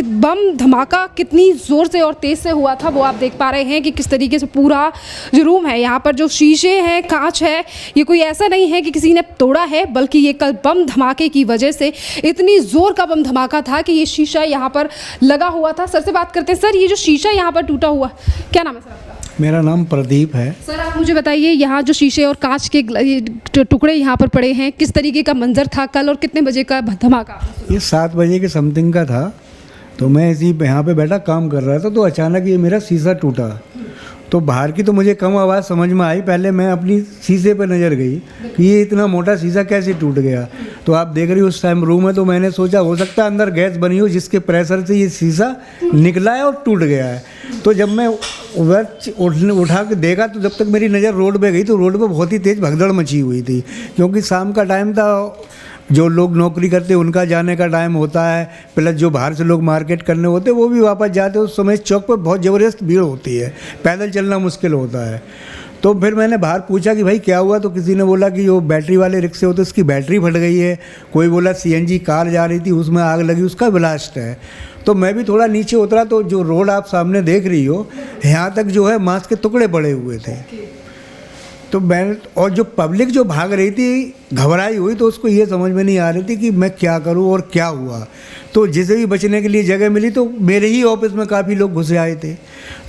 बम धमाका कितनी ज़ोर से और तेज़ से हुआ था वो आप देख पा रहे हैं कि किस तरीके से पूरा जो रूम है, यहाँ पर जो शीशे हैं, कांच है, ये कोई ऐसा नहीं है कि किसी ने तोड़ा है, बल्कि ये कल बम धमाके की वजह से इतनी ज़ोर का बम धमाका था कि ये शीशा यहाँ पर लगा हुआ था। सर से बात करते हैं। सर, ये जो शीशा यहाँ पर टूटा हुआ, क्या नाम है सर आपका? मेरा नाम प्रदीप है। सर, आप मुझे बताइए, यहाँ जो शीशे और कांच के टुकड़े यहाँ पर पड़े हैं, किस तरीके का मंजर था कल और कितने बजे का धमाका? ये 7 बजे के समथिंग का था। तो मैं इसी यहाँ पे बैठा काम कर रहा था, तो अचानक ये मेरा शीशा टूटा। तो बाहर की तो मुझे कम आवाज़ समझ में आई, पहले मैं अपनी शीशे पे नज़र गई कि ये इतना मोटा शीशा कैसे टूट गया। तो आप देख रही हो उस टाइम रूम है, तो मैंने सोचा हो सकता है अंदर गैस बनी हो जिसके प्रेशर से ये शीशा निकला है और टूट गया है। तो जब मैं उठा के देखा तो जब तक मेरी नज़र रोड पे गई तो रोड पे बहुत ही तेज़ भगदड़ मची हुई थी, क्योंकि शाम का टाइम था, जो लोग नौकरी करते हैं उनका जाने का टाइम होता है, प्लस जो बाहर से लोग मार्केट करने होते हैं वो भी वापस जाते हैं। उस समय चौक पर बहुत ज़बरदस्त भीड़ होती है, पैदल चलना मुश्किल होता है। तो फिर मैंने बाहर पूछा कि भाई क्या हुआ, तो किसी ने बोला कि जो बैटरी वाले रिक्शे होते उसकी बैटरी फट गई है। कोई बोला CNG कार जा रही थी उसमें आग लगी, उसका ब्लास्ट है। तो मैं भी थोड़ा नीचे उतरा, तो जो रोड आप सामने देख रही हो यहाँ तक जो है मांस के टुकड़े पड़े हुए थे। तो मैं और जो पब्लिक जो भाग रही थी घबराई हुई, तो उसको ये समझ में नहीं आ रही थी कि मैं क्या करूं और क्या हुआ। तो जिसे भी बचने के लिए जगह मिली तो मेरे ही ऑफिस में काफ़ी लोग घुसे आए थे,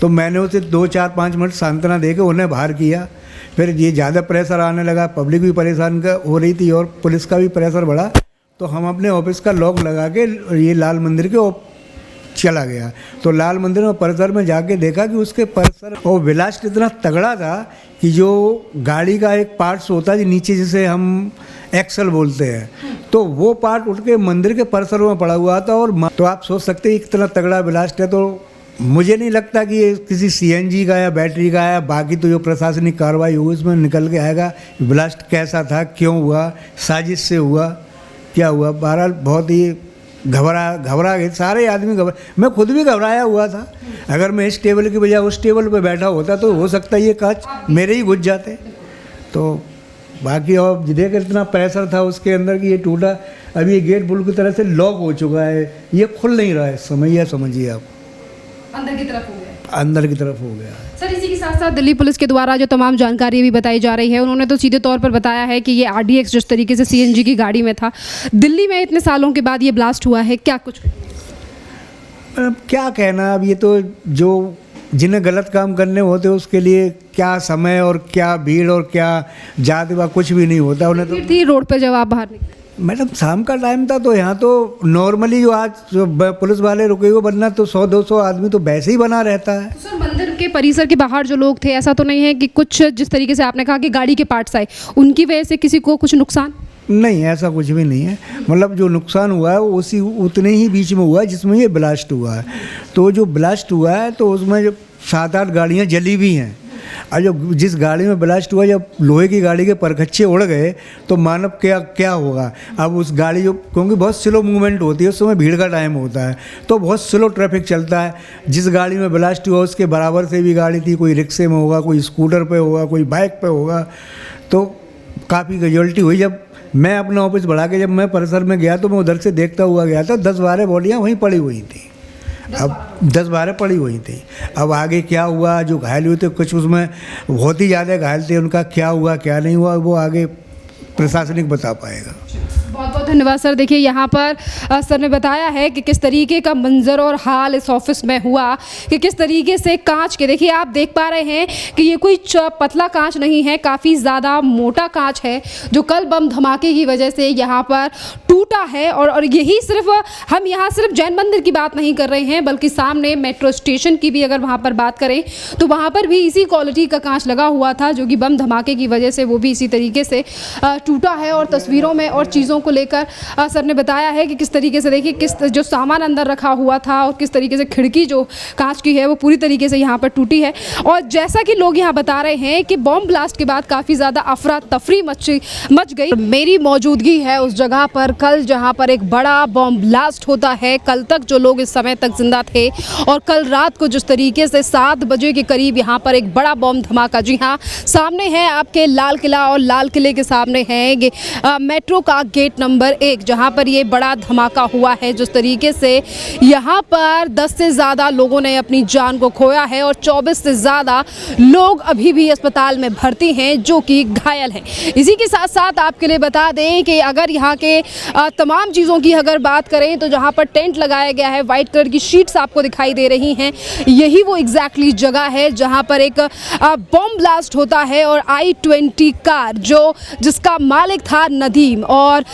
तो मैंने उसे 2-4-5 मिनट सांत्वना दे के उन्हें बाहर किया। फिर ये ज़्यादा प्रेशर आने लगा, पब्लिक भी परेशान हो रही थी और पुलिस का भी प्रेशर बढ़ा, तो हम अपने ऑफिस का लॉक लगा के ये लाल मंदिर के चला गया। तो लाल मंदिर में परिसर में जाके देखा कि उसके परिसर और ब्लास्ट इतना तगड़ा था कि जो गाड़ी का एक पार्ट्स होता है नीचे, जिसे हम एक्सल बोलते हैं, तो वो पार्ट उठ के मंदिर के परिसर में पड़ा हुआ था। और तो आप सोच सकते हैं इतना तगड़ा ब्लास्ट है। तो मुझे नहीं लगता कि ये किसी CNG का या बैटरी का है, बाकी तो जो प्रशासनिक कार्रवाई हुई उसमें निकल के आएगा ब्लास्ट कैसा था, क्यों हुआ, साजिश से हुआ, क्या हुआ। बहरहाल बहुत ही घबरा गए सारे आदमी, मैं खुद भी घबराया हुआ था। अगर मैं इस टेबल की बजाय उस टेबल पे बैठा होता तो हो सकता है ये कांच मेरे ही घुस जाते। तो बाकी और देख इतना प्रेशर था उसके अंदर कि ये टूटा। अभी ये गेट पूरी तरह से लॉक हो चुका है, ये खुल नहीं रहा है इस समय, यह समझिए आप अंदर की तरफ हो गया। अंदर की तरफ हो गया। सर, इसी के साथ साथ दिल्ली पुलिस के द्वारा जो तमाम जानकारी भी बताई जा रही है, उन्होंने तो सीधे तौर पर बताया है कि ये RDX जिस तरीके से CNG की गाड़ी में था, दिल्ली में इतने सालों के बाद ये ब्लास्ट हुआ है, क्या कुछ क्या कहना। अब ये तो जो जिन्हें गलत काम करने होते उसके लिए क्या समय और क्या भीड़ और क्या जाति वा कुछ भी नहीं होता। उन्हें तो थी रोड पर जब आप बाहर निकले? मैडम शाम का टाइम था, तो यहाँ तो नॉर्मली जो आज जो पुलिस वाले रुके हुए बनना तो 100-200 आदमी तो वैसे ही बना रहता है। तो सर, मंदिर के परिसर के बाहर जो लोग थे, ऐसा तो नहीं है कि कुछ जिस तरीके से आपने कहा कि गाड़ी के पार्ट्स आए, उनकी वजह से किसी को कुछ नुकसान? नहीं, ऐसा कुछ भी नहीं है। मतलब जो नुकसान हुआ है वो उतने ही बीच में हुआ है जिसमें ये ब्लास्ट हुआ है। तो जो ब्लास्ट हुआ है तो उसमें जो 7-8 गाड़ियाँ जली भी हैं, और जो जिस गाड़ी में ब्लास्ट हुआ, जब लोहे की गाड़ी के परखच्चे उड़ गए तो मानव क्या होगा। अब उस गाड़ी जो, क्योंकि बहुत स्लो मूवमेंट होती है, उस समय भीड़ का टाइम होता है, तो बहुत स्लो ट्रैफिक चलता है। जिस गाड़ी में ब्लास्ट हुआ उसके बराबर से भी गाड़ी थी, कोई रिक्शे में होगा, कोई स्कूटर पे होगा, कोई बाइक पे होगा, तो काफ़ी कैजुअल्टी हुई। जब मैं अपना ऑफिस बढ़ा के जब मैं परिसर में गया तो मैं उधर से देखता हुआ गया था, 10-12 बॉडियाँ वहीं पड़ी हुई थी। अब 10-12 पड़ी हुई थी। अब आगे क्या हुआ, जो घायल हुए थे कुछ उसमें बहुत ही ज़्यादा घायल थे, उनका क्या हुआ क्या नहीं हुआ वो आगे प्रशासनिक बता पाएगा। बहुत बहुत धन्यवाद सर। देखिए, यहाँ पर सर ने बताया है कि किस तरीके का मंजर और हाल इस ऑफिस में हुआ, कि किस तरीके से कांच के, देखिए आप देख पा रहे हैं कि ये कोई पतला कांच नहीं है, काफ़ी ज़्यादा मोटा कांच है जो कल बम धमाके की वजह से यहाँ पर टूटा है। और यही सिर्फ हम यहाँ सिर्फ जैन मंदिर की बात नहीं कर रहे हैं, बल्कि सामने मेट्रो स्टेशन की भी अगर वहाँ पर बात करें तो वहाँ पर भी इसी क्वालिटी का कांच लगा हुआ था, जो कि बम धमाके की वजह से वो भी इसी तरीके से टूटा है। और तस्वीरों में और चीज़ों को लेकर सर ने बताया है कि किस तरीके से, देखिए किस जो सामान अंदर रखा हुआ था और किस तरीके से खिड़की जो कांच की है वो पूरी तरीके से यहाँ पर टूटी है। और जैसा कि लोग यहाँ बता रहे हैं कि बॉम्ब ब्लास्ट के बाद काफ़ी ज़्यादा अफरा तफरी मच गई। मेरी मौजूदगी है उस जगह पर कल जहां पर एक बड़ा बॉम्ब ब्लास्ट होता है, कल तक जो लोग इस समय तक जिंदा थे और कल रात को जिस तरीके से 7 बजे के करीब यहां पर एक बड़ा बॉम्ब धमाका, जी हां, सामने है आपके लाल किला और लाल किले के सामने है मेट्रो का गेट नंबर 1 जहां पर ये बड़ा धमाका हुआ है। जिस तरीके से यहां पर 10 से ज़्यादा लोगों ने अपनी जान को खोया है और 24 से ज़्यादा लोग अभी भी अस्पताल में भर्ती हैं जो कि घायल हैं। इसी के साथ साथ आपके लिए बता दें कि अगर यहाँ के तमाम चीज़ों की अगर बात करें तो जहाँ पर टेंट लगाया गया है, वाइट कलर की शीट्स आपको दिखाई दे रही हैं, यही वो एग्जैक्टली जगह है जहाँ पर एक बॉम्ब ब्लास्ट होता है और I-20 कार जिसका मालिक था नदीम और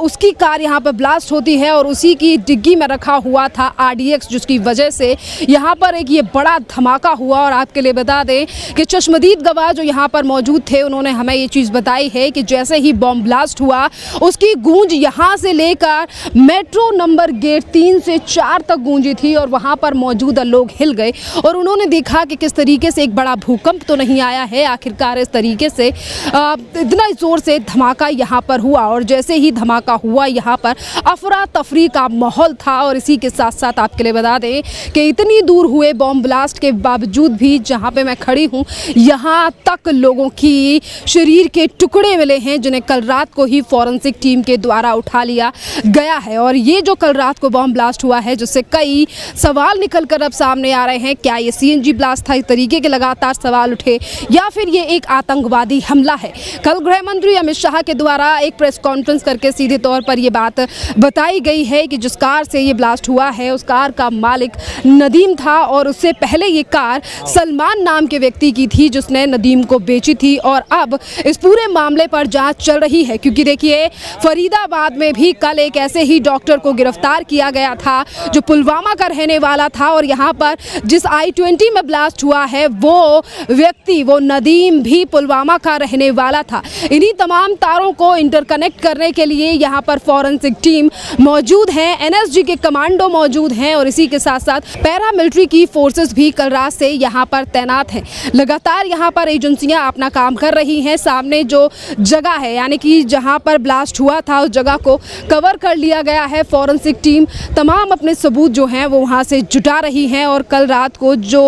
उसकी कार यहाँ पर ब्लास्ट होती है और उसी की डिग्गी में रखा हुआ था RDX, जिसकी वजह से यहाँ पर एक ये बड़ा धमाका हुआ। और आपके लिए बता दें कि चश्मदीद गवाह जो यहाँ पर मौजूद थे उन्होंने हमें ये चीज़ बताई है कि जैसे ही बॉम्ब ब्लास्ट हुआ उसकी गूंज यहाँ से लेकर मेट्रो नंबर गेट 3 से 4 तक गूंजी थी और वहाँ पर मौजूद लोग हिल गए और उन्होंने देखा कि किस तरीके से एक बड़ा भूकंप तो नहीं आया है, आखिरकार इस तरीके से इतना ज़ोर से धमाका यहाँ पर हुआ। और जैसे ही धमाका हुआ यहाँ पर अफरा तफरी का माहौल था। और इसी के साथ साथ आपके लिए बता दें कि इतनी दूर हुए बॉम्ब ब्लास्ट के बावजूद भी जहाँ पे मैं खड़ी हूँ यहाँ तक लोगों की शरीर के टुकड़े मिले हैं जिन्हें कल रात को ही फॉरेंसिक टीम के द्वारा उठा लिया गया है। और ये जो कल रात को बॉम्ब ब्लास्ट हुआ है जिससे कई सवाल निकल कर अब सामने आ रहे हैं, क्या ये CNG ब्लास्ट था, इस तरीके के लगातार सवाल उठे, या फिर ये एक आतंकवादी हमला है। कल गृह मंत्री अमित शाह के द्वारा एक प्रेस कॉन्फ्रेंस करके सीधे तौर पर ये बात बताई गई है कि जिस कार से ये ब्लास्ट हुआ है उस कार का मालिक नदीम था और उससे पहले ये कार सलमान नाम के व्यक्ति की थी जिसने नदीम को बेची थी। और अब इस पूरे मामले पर जांच चल रही है क्योंकि देखिए फरीदाबाद में भी कल एक ऐसे ही डॉक्टर को गिरफ्तार किया गया था जो पुलवामा का रहने वाला था और यहाँ पर जिस I-20 में ब्लास्ट हुआ है वो व्यक्ति, वो नदीम भी पुलवामा का रहने वाला था। इन्हीं तमाम तारों को इंटरकनेक्ट करने के लिए यहाँ पर फॉरेंसिक टीम मौजूद है, NSG के कमांडो मौजूद हैं और इसी के साथ साथ पैरामिलिट्री की फोर्सेस भी कल रात से यहाँ पर तैनात हैं। लगातार यहाँ पर एजेंसियाँ अपना काम कर रही हैं। सामने जो जगह है यानी कि जहाँ पर ब्लास्ट हुआ था उस जगह को कवर कर लिया गया है। फॉरेंसिक टीम तमाम अपने सबूत जो हैं वो वहाँ से जुटा रही हैं और कल रात को जो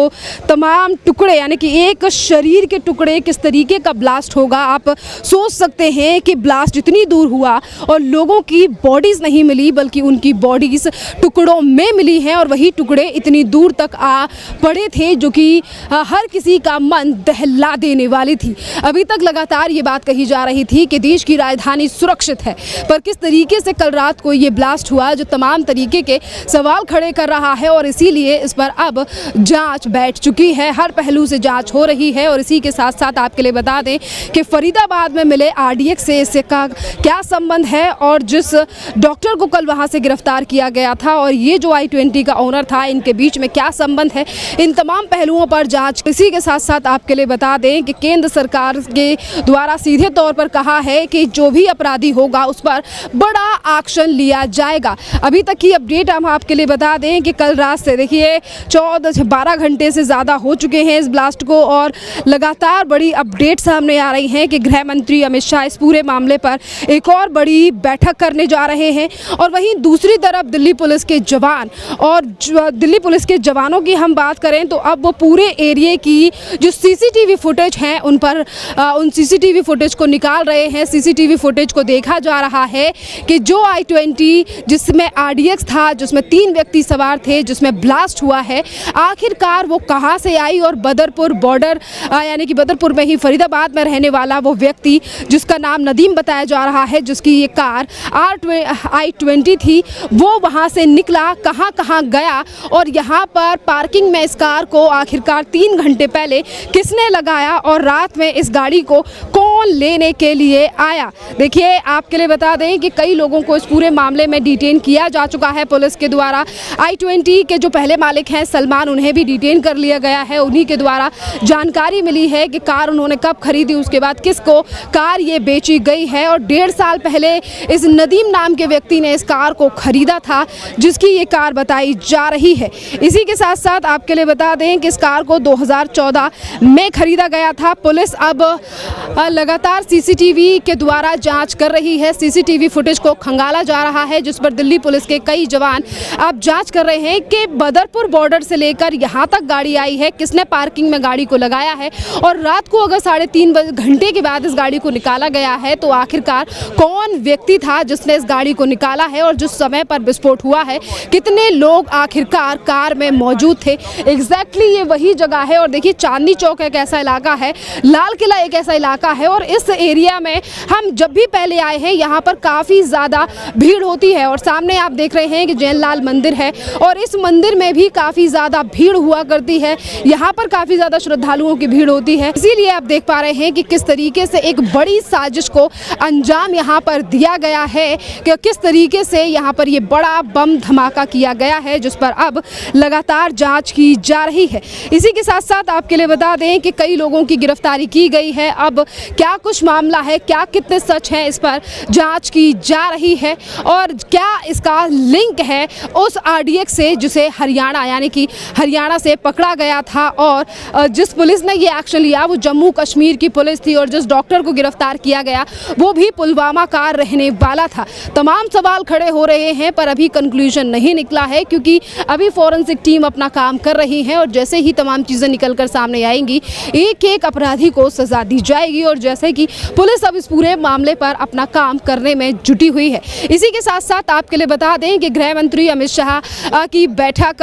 तमाम टुकड़े यानी कि एक शरीर के टुकड़े किस तरीके का ब्लास्ट होगा, आप सोच सकते हैं कि ब्लास्ट इतनी दूर हुआ और लोगों की बॉडीज़ नहीं मिली बल्कि उनकी बॉडीज़ टुकड़ों में मिली हैं और वही टुकड़े इतनी दूर तक आ पड़े थे जो कि हर किसी का मन दहला देने वाली थी। अभी तक लगातार ये बात कही जा रही थी कि देश की राजधानी सुरक्षित है, पर किस तरीके से कल रात को ये ब्लास्ट हुआ जो तमाम तरीके के सवाल खड़े कर रहा है और इसीलिए इस पर अब जांच बैठ चुकी है, हर पहलू से जांच हो रही है। और इसी के साथ साथ आपके लिए बता दें कि फरीदाबाद में मिले RDX से इसका क्या संबंध है और जिस डॉक्टर को कल वहाँ से गिरफ्तार किया गया था और ये जो I-20 का ओनर था, इनके बीच में क्या संबंध है, इन तमाम पहलुओं पर जांच। इसी के साथ साथ आपके लिए बता दें कि केंद्र सरकार के द्वारा सीधे तौर पर कहा है कि जो भी अपराधी होगा उस पर बड़ा एक्शन लिया जाएगा। अभी तक की अपडेट हम आपके लिए बता दें कि कल रात से देखिए 12 घंटे से ज़्यादा हो चुके हैं इस ब्लास्ट को और लगातार बड़ी अपडेट सामने आ रही हैं कि गृह मंत्री अमित शाह इस पूरे मामले पर एक और बड़ी बैठक करने जा रहे हैं। और वहीं दूसरी तरफ दिल्ली पुलिस के जवान और दिल्ली पुलिस के जवानों की हम बात करें तो अब वो पूरे एरिए की जो CCTV फुटेज हैं उन पर उन CCTV फुटेज को निकाल रहे हैं। CCTV फुटेज को देखा जा रहा है कि जो I-20 जिसमें RDX था, जिसमें 3 व्यक्ति सवार थे, जिसमें ब्लास्ट हुआ है, आखिरकार वो कहां से आई और बदरपुर बॉर्डर यानी कि बदरपुर में ही फरीदाबाद में रहने वाला वो व्यक्ति जिसका नाम नदीम बताया जा रहा है, जिसकी ये कार I-20 थी, वो वहां से निकला, कहां कहां गया और यहां पर पार्किंग में इस कार को आखिरकार 3 घंटे पहले किसने लगाया और रात में इस गाड़ी को कौन लेने के लिए आया। देखिए आपके लिए बता दें कि कई लोगों को इस पूरे मामले में डिटेन किया जा चुका है पुलिस के द्वारा। I-20 के जो पहले मालिक हैं सलमान, उन्हें भी डिटेन कर लिया गया है। उन्हीं के द्वारा जानकारी मिली है कि कार उन्होंने कब खरीदी, उसके बाद किसको कार ये बेची गई है और 1.5 साल पहले इस नदीम नाम के व्यक्ति ने इस कार को खरीदा था जिसकी ये कार बताई जा रही है। इसी के साथ साथ आपके लिए बता दें कि इस कार को 2014 में खरीदा गया था। पुलिस अब लगातार CCTV के द्वारा जांच कर रही है। CCTV फुटेज फुटेज को खंगाला जा रहा है, जिस पर दिल्ली पुलिस के कई जवान अब जांच कर रहे हैं कि बदरपुर बॉर्डर से लेकर यहाँ तक गाड़ी आई है, किसने पार्किंग में गाड़ी को लगाया है और रात को अगर 3.5 घंटे के बाद इस गाड़ी को निकाला गया है तो आखिरकार कौन व्यक्ति था जिसने इस गाड़ी को निकाला है और जिस समय पर विस्फोट हुआ है कितने लोग आखिरकार कार में मौजूद थे। एग्जैक्टली ये वही जगह है और देखिए चांदनी चौक एक ऐसा इलाका है, लाल किला एक ऐसा इलाका है और इस एरिया में हम जब भी पहले आए हैं यहाँ पर काफ़ी ज़्यादा भीड़ होती है और सामने आप देख रहे हैं कि जैन लाल मंदिर है और इस मंदिर में भी काफ़ी ज़्यादा भीड़ हुआ करती है। यहाँ पर काफ़ी ज़्यादा श्रद्धालुओं की भीड़ होती है, इसीलिए आप देख पा रहे हैं कि किस तरीके से एक बड़ी साजिश को अंजाम यहाँ पर दिया गया है कि किस तरीके से यहाँ पर ये बड़ा बम धमाका किया गया है, जिस पर अब लगातार जांच की जा रही है। इसी के साथ साथ आपके लिए बता दें कि कई लोगों की गिरफ्तारी की गई है। अब क्या कुछ मामला है, क्या कितने सच हैं, इस पर जांच की जा रही है और क्या इसका लिंक है उस आरडीएक्स से जिसे हरियाणा यानी कि हरियाणा से पकड़ा गया था और जिस पुलिस ने ये एक्शन लिया वो जम्मू कश्मीर की पुलिस थी और जिस डॉक्टर को गिरफ्तार किया गया वो भी पुलवामा का रहने वाला था। तमाम सवाल खड़े हो रहे हैं पर अभी कंक्लूजन नहीं निकला है क्योंकि अभी फॉरेंसिक टीम अपना काम कर रही है और जैसे ही तमाम चीज़ें निकल कर सामने आएंगी एक एक अपराधी को सजा दी जाएगी और जैसे कि पुलिस अब इस पूरे मामले पर अपना काम करने में जुटी हुई है। इसी के साथ साथ आपके लिए बता दें कि गृह मंत्री अमित शाह की बैठक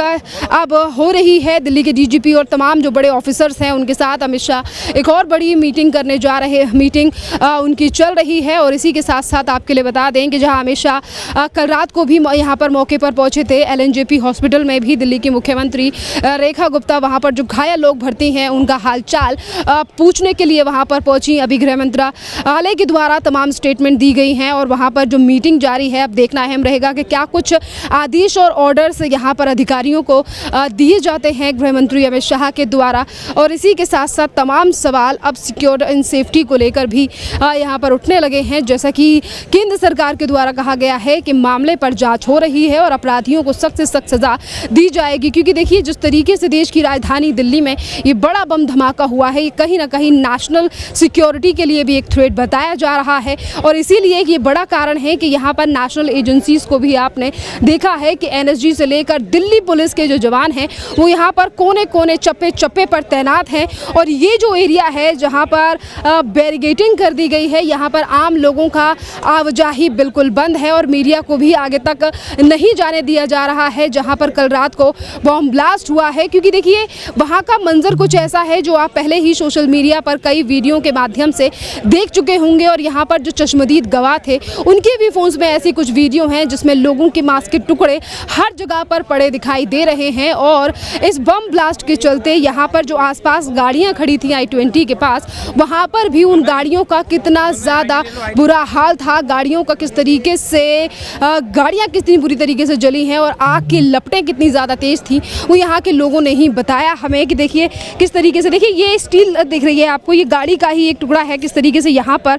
अब हो रही है। दिल्ली के डीजीपी और तमाम जो बड़े ऑफिसर्स हैं उनके साथ अमित शाह एक और बड़ी मीटिंग करने जा रहे हैं। मीटिंग उनकी चल रही है और इसी के साथ साथ आपके लिए बता दें कि जहां अमित शाह कल रात को भी यहां पर मौके पर पहुंचे थे, एलएनजेपी हॉस्पिटल में भी दिल्ली की मुख्यमंत्री रेखा गुप्ता वहां पर जो घायल लोग भर्ती हैं उनका हालचाल पूछने के लिए वहां पर पहुंची। अभी गृह मंत्रालय के द्वारा तमाम स्टेटमेंट दी गई हैं और वहां पर जो मीटिंग जारी है, अब देखना अहम रहेगा कि क्या कुछ आदेश और ऑर्डर्स यहाँ पर अधिकारियों को दिए जाते हैं गृह मंत्री अमित शाह के द्वारा और इसी के साथ साथ तमाम सवाल अब सिक्योर एंड सेफ्टी को लेकर भी यहाँ पर उठने लगे हैं। जैसा कि केंद्र सरकार के द्वारा कहा गया है कि मामले पर जांच हो रही है और अपराधियों को सख्त से सख्त सजा दी जाएगी क्योंकि देखिए जिस तरीके से देश की राजधानी दिल्ली में ये बड़ा बम धमाका हुआ है, ये कहीं ना कहीं नेशनल सिक्योरिटी के लिए भी एक थ्रेट बताया जा रहा है और इसीलिए ये बड़ा कारण है कि यहाँ पर नेशनल एजेंसीज को भी आपने देखा है कि एनएसजी से लेकर दिल्ली पुलिस के जो जवान हैं वो यहाँ पर कोने कोने चप्पे चप्पे पर तैनात हैं और ये जो एरिया है जहाँ पर बैरिगेटिंग कर दी गई है, यहाँ पर आम लोगों का आवाजाही बिल्कुल बंद है और मीडिया को भी आगे तक नहीं जाने दिया जा रहा है जहाँ पर कल रात को बॉम्ब ब्लास्ट हुआ है क्योंकि देखिए वहाँ का मंजर कुछ ऐसा है जो आप पहले ही सोशल मीडिया पर कई वीडियो के माध्यम से देख चुके होंगे और यहाँ पर जो चश्मदीद गवाह थे उनके भी फ़ोन्स में ऐसी कुछ वीडियो हैं जिसमें लोगों के मांस के टुकड़े हर जगह पर पड़े दिखाई दे रहे हैं और इस बम ब्लास्ट के चलते यहाँ पर जो आसपास गाड़ियाँ खड़ी थी I-20 के पास, वहाँ पर भी उन गाड़ियों का कितना ज़्यादा बुरा हाल था, गाड़ियों का किस तरीके से गाड़ियाँ कितनी बुरी तरीके से जली हैं और आग की लपटें कितनी ज़्यादा तेज़ थी वो यहाँ के लोगों ने ही बताया हमें कि देखिए किस तरीके से, देखिए ये स्टील दिख रही है आपको, ये गाड़ी का ही एक टुकड़ा है, किस तरीके से यहाँ पर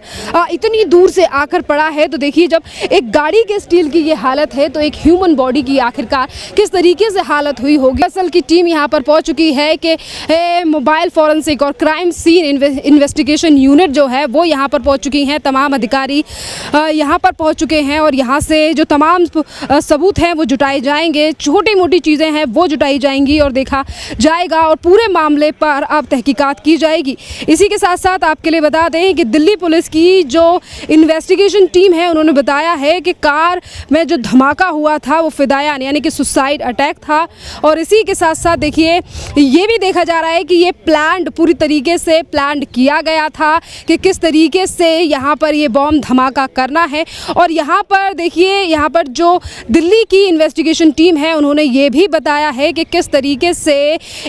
इतनी दूर से आकर पड़ा है। तो देखिए जब एक गाड़ी के स्टील की ये हालत है तो एक ह्यूमन बॉडी की आखिरकार किस तरीके से हालत हुई होगी। असल की टीम यहाँ पर पहुँच चुकी है कि मोबाइल फॉरेंसिक और क्राइम सीन इन्वेस्टिगेशन यूनिट जो है वो यहाँ पर पहुँच चुकी हैं, तमाम अधिकारी यहाँ पर पहुँच चुके हैं और यहाँ से जो तमाम सबूत हैं वो जुटाए जाएंगे, छोटी मोटी चीज़ें हैं वो जुटाई जाएंगी और देखा जाएगा और पूरे मामले पर अब तहकीकात की जाएगी। इसी के साथ साथ आपके लिए बता दें कि दिल्ली पुलिस की जो इन्वेस्टिगेशन टीम है उन्होंने बताया है कि कार में जो धमाका हुआ था वो फिदायन यानी कि सुसाइड अटैक था और इसी के साथ साथ देखिए ये भी देखा जा रहा है कि ये प्लान्ड पूरी तरीके से प्लान्ड किया गया था कि किस तरीके से यहाँ पर ये बॉम्ब धमाका करना है और यहाँ पर देखिए यहाँ पर जो दिल्ली की इन्वेस्टिगेशन टीम है उन्होंने ये भी बताया है कि किस तरीके से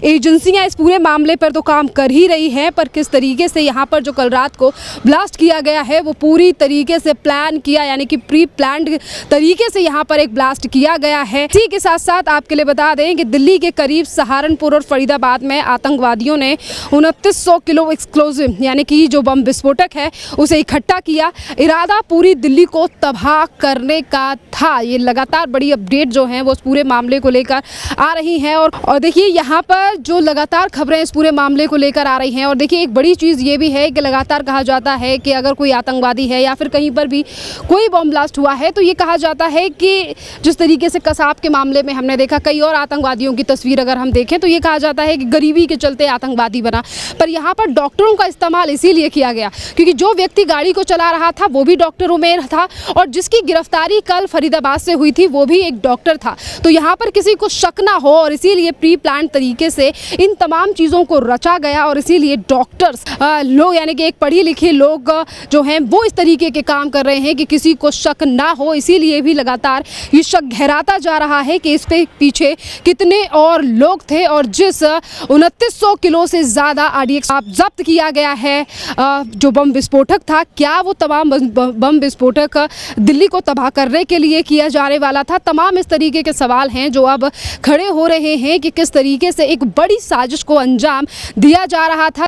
एजेंसियाँ इस पूरे मामले पर तो काम कर ही रही हैं पर किस तरीके से यहाँ पर जो कल रात को ब्लास्ट किया गया है वो पूरी तरीके से प्लान किया यानी कि प्री प्लान्ड तरीके से यहाँ पर एक ब्लास्ट किया गया है। इसी के साथ साथ आपके लिए बता दें कि दिल्ली के करीब सहारनपुर और फरीदाबाद में आतंकवादियों ने 2900 किलो एक्सप्लोजिव यानी कि जो बम विस्फोटक है उसे इकट्ठा किया, इरादा पूरी दिल्ली को तबाह करने का था। ये लगातार बड़ी अपडेट जो हैं वो उस पूरे मामले को लेकर आ रही हैं और देखिए यहाँ पर जो लगातार खबरें इस पूरे मामले को लेकर आ रही हैं और देखिए एक बड़ी चीज़ ये भी है कि लगातार कहा जाता है कि अगर कोई आतंकवादी है या फिर कहीं पर भी कोई बम ब्लास्ट हुआ है। तो ये कहा जाता है कि जिस तरीके से कसाब के मामले में हमने देखा, कई और आतंकवादियों की तस्वीर अगर हम देखें तो ये कहा जाता है कि गरीबी के चलते आतंकवादी बना, पर यहाँ पर डॉक्टरों का इस्तेमाल इसीलिए किया गया क्योंकि जो व्यक्ति गाड़ी को चला रहा था वो भी डॉक्टरों में था और जिसकी गिरफ्तारी कल फरीदाबाद से हुई थी वो भी एक डॉक्टर था। तो यहाँ पर किसी को शक ना हो और इसीलिए प्री प्लान तरीके से इन तमाम चीज़ों को रचा गया और इसीलिए डॉक्टर्स लोग यानी कि एक पढ़े लिखे लोग जो हैं वो इस तरीके के काम कर रहे हैं कि किसी को शक ना हो। इसीलिए भी लगातार ये शक गहराता जा रहा है कि इस पे पीछे कितने और लोग थे और जिस 2900 किलो से ज़्यादा RDX जब्त किया गया है जो बम विस्फोटक था, क्या वो तमाम बम विस्फोटक दिल्ली को तबाह करने के लिए किया जाने वाला था। तमाम इस तरीके के सवाल हैं जो अब खड़े हो रहे हैं कि किस तरीके से एक बड़ी साजिश को अंजाम दिया जा रहा था।